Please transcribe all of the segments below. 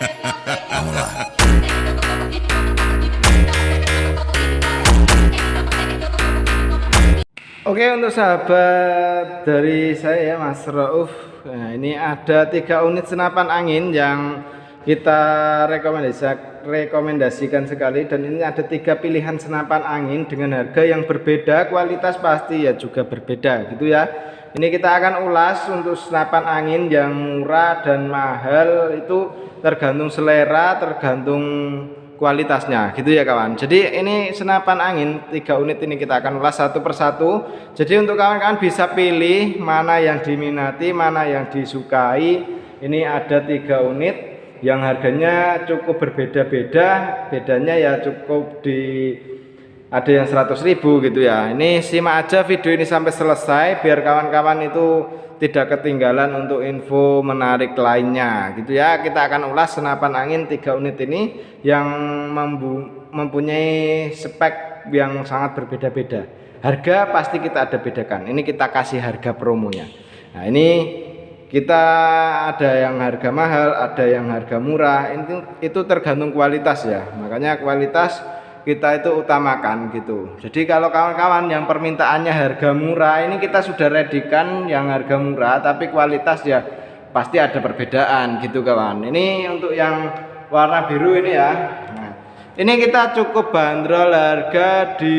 Mulai. Oke, untuk sahabat dari saya ya Mas Rauf, nah, ini ada 3 unit senapan angin yang kita rekomendasikan sekali, dan ini ada 3 pilihan senapan angin dengan harga yang berbeda, kualitas pasti ya juga berbeda gitu ya. Ini kita akan ulas untuk senapan angin yang murah dan mahal, itu tergantung selera, tergantung kualitasnya gitu ya kawan. Jadi ini senapan angin 3 unit ini kita akan ulas satu persatu. Jadi untuk kawan-kawan bisa pilih mana yang diminati, mana yang disukai. Ini ada 3 unit yang harganya cukup berbeda-beda, bedanya ya cukup di ada yang 100.000 gitu ya. Ini simak aja video ini sampai selesai biar kawan-kawan itu tidak ketinggalan untuk info menarik lainnya gitu ya. Kita akan ulas senapan angin 3 unit ini yang mempunyai spek yang sangat berbeda-beda. Harga pasti kita ada bedakan. Ini kita kasih harga promonya. Nah, ini kita ada yang harga mahal, ada yang harga murah. Itu tergantung kualitas ya. Makanya kualitas kita itu utamakan gitu. Jadi kalau kawan-kawan yang permintaannya harga murah, ini kita sudah redikan yang harga murah, tapi kualitas ya pasti ada perbedaan gitu kawan. Ini untuk yang warna biru ini ya. Nah, ini kita cukup bandrol harga di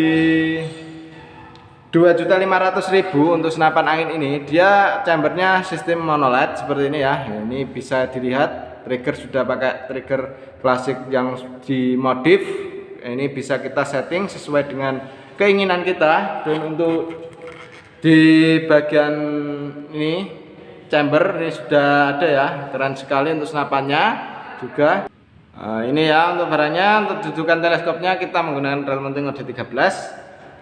2.500.000 untuk senapan angin ini. Dia chambernya sistem monoled seperti ini ya. Ini bisa dilihat trigger sudah pakai trigger klasik yang dimodif. Ini bisa kita setting sesuai dengan keinginan kita. Dan untuk di bagian ini chamber ini sudah ada ya, keren sekali untuk senapannya juga. Ini ya untuk barangnya. Untuk dudukan teleskopnya kita menggunakan rel mounting OD13.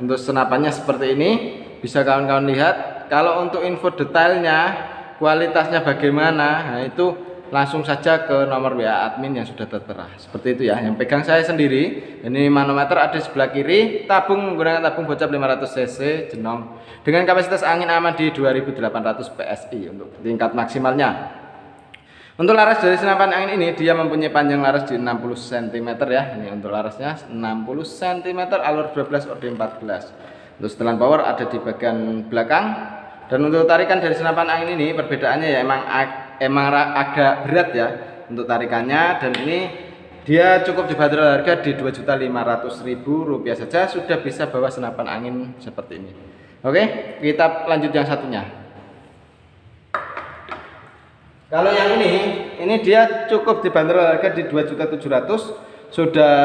Untuk senapannya seperti ini, bisa kawan-kawan lihat. Kalau untuk info detailnya, kualitasnya bagaimana, nah itu langsung saja ke nomor WA admin yang sudah tertera. Seperti itu ya. Yang pegang saya sendiri. Ini manometer ada di sebelah kiri. Tabung menggunakan tabung bocap 500 cc jenong dengan kapasitas angin aman di 2800 PSI untuk tingkat maksimalnya. Untuk laras dari senapan angin ini dia mempunyai panjang laras di 60 cm ya. Ini untuk larasnya 60 cm, alur 12 OD14. Untuk setelan power ada di bagian belakang. Dan untuk tarikan dari senapan angin ini perbedaannya ya emang agak berat ya untuk tarikannya, dan ini dia cukup dibanderol harga di Rp2.500.000 saja sudah bisa bawa senapan angin seperti ini. Oke, kita lanjut yang satunya. Kalau yang ini dia cukup dibanderol harga di 2.700.000, sudah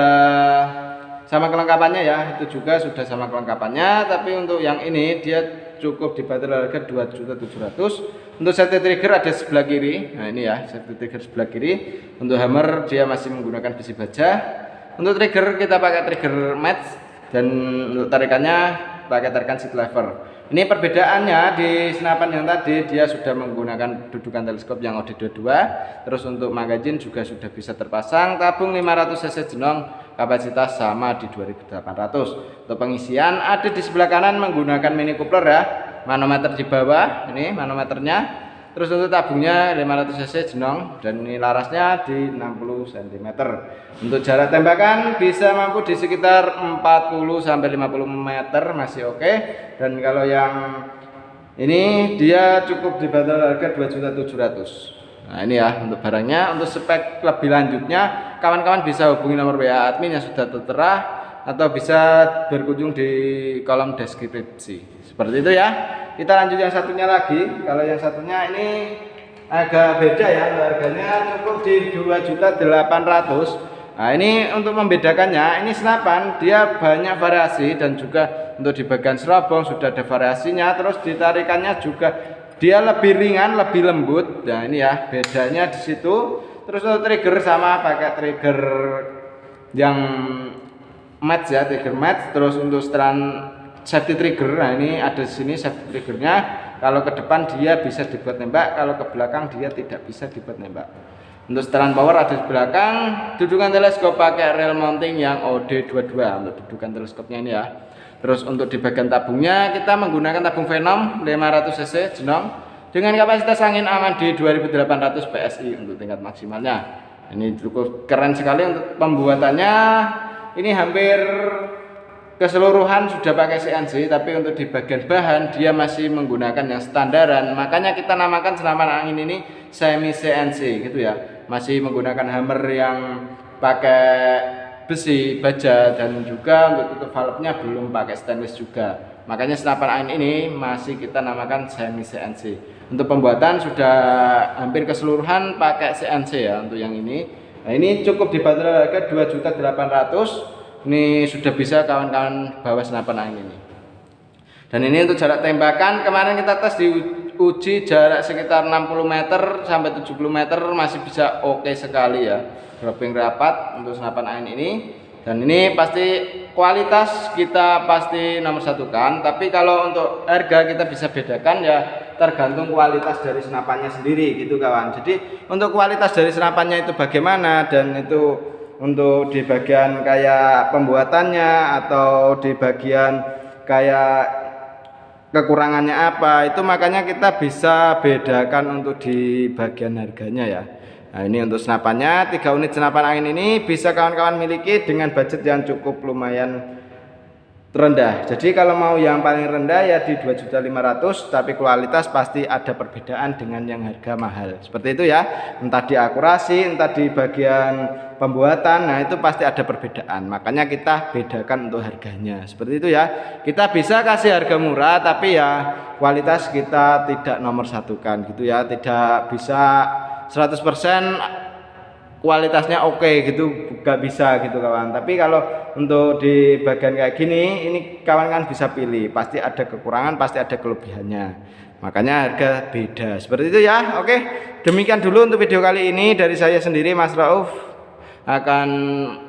sama kelengkapannya ya, itu juga sudah sama kelengkapannya. Tapi untuk yang ini dia cukup dibanderol harga 2.700.000. Untuk safety trigger ada sebelah kiri. Nah ini ya, safety trigger sebelah kiri. Untuk hammer dia masih menggunakan besi baja. Untuk trigger kita pakai trigger match, dan untuk tarikannya pakai tarikan seat lever. Ini perbedaannya di senapan yang tadi dia sudah menggunakan dudukan teleskop yang OD22. Terus untuk magazine juga sudah bisa terpasang. Tabung 500 cc jenong, kapasitas sama di 2.800. Untuk pengisian ada di sebelah kanan menggunakan mini coupler ya. Manometer di bawah, ini manometernya. Terus untuk tabungnya 500 cc jenong, dan ini larasnya di 60 cm. Untuk jarak tembakan bisa mampu di sekitar 40 sampai 50 meter masih oke. Dan kalau yang ini dia cukup dibanderol harga 2.700.000. Nah ini ya untuk barangnya. Untuk spek lebih lanjutnya kawan-kawan bisa hubungi nomor WA admin yang sudah tertera, atau bisa berkunjung di kolom deskripsi. Seperti itu ya. Kita lanjut yang satunya lagi. Kalau yang satunya ini agak beda ya, harganya cukup di 2.800.000. Nah ini untuk membedakannya, ini senapan dia banyak variasi, dan juga untuk di bagian serobong sudah ada variasinya. Terus ditarikannya juga dia lebih ringan, lebih lembut. Nah ini ya bedanya di situ. Terus untuk trigger sama pakai trigger yang match ya, trigger match. Terus untuk setelan safety trigger, nah ini ada di sini safety triggernya. Kalau ke depan dia bisa dibuat nembak, kalau ke belakang dia tidak bisa dibuat nembak. Untuk setelan power ada di belakang. Dudukan teleskop pakai rel mounting yang OD22 untuk dudukan teleskopnya ini ya. Terus untuk di bagian tabungnya kita menggunakan tabung Venom 500 cc jenong dengan kapasitas angin aman di 2.800 PSI untuk tingkat maksimalnya. Ini cukup keren sekali untuk pembuatannya. Ini hampir keseluruhan sudah pakai CNC, tapi untuk di bagian bahan dia masih menggunakan yang standaran. Makanya kita namakan senapan angin ini semi CNC gitu ya. Masih menggunakan hammer yang pakai besi baja, dan juga untuk tutup valve-nya belum pakai stainless juga. Makanya senapan angin ini masih kita namakan semi CNC. Untuk pembuatan sudah hampir keseluruhan pakai CNC ya untuk yang ini. Nah, ini cukup dibanderol harga 2.800.000. Ini sudah bisa kawan-kawan bawa senapan angin ini. Dan ini untuk jarak tembakan, kemarin kita tes di uji jarak sekitar 60 meter sampai 70 meter masih bisa oke sekali ya. Dropping rapat untuk senapan angin ini. Dan ini pasti kualitas kita pasti nomor satukan. Tapi kalau untuk harga kita bisa bedakan ya, tergantung kualitas dari senapannya sendiri gitu kawan. Jadi untuk kualitas dari senapannya itu bagaimana, dan itu untuk di bagian kayak pembuatannya atau di bagian kayak kekurangannya apa, itu makanya kita bisa bedakan untuk di bagian harganya ya. Nah, ini untuk senapannya, 3 unit senapan angin ini bisa kawan-kawan miliki dengan budget yang cukup lumayan rendah. Jadi kalau mau yang paling rendah ya di 2.500.000, tapi kualitas pasti ada perbedaan dengan yang harga mahal. Seperti itu ya. Entah di akurasi, entah di bagian pembuatan, nah itu pasti ada perbedaan. Makanya kita bedakan untuk harganya. Seperti itu ya. Kita bisa kasih harga murah, tapi ya kualitas kita tidak nomor satukan gitu ya. Tidak bisa 100% kualitasnya oke gitu, gak bisa gitu kawan. Tapi kalau untuk di bagian kayak gini, ini kawan kan bisa pilih, pasti ada kekurangan, pasti ada kelebihannya, makanya harga beda. Seperti itu ya. Oke, demikian dulu untuk video kali ini dari saya sendiri, Mas Rauf. Akan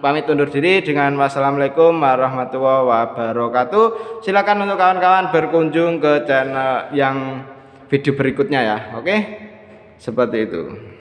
pamit undur diri dengan wassalamualaikum warahmatullahi wabarakatuh. Silakan untuk kawan-kawan berkunjung ke channel yang video berikutnya ya. Oke, seperti itu.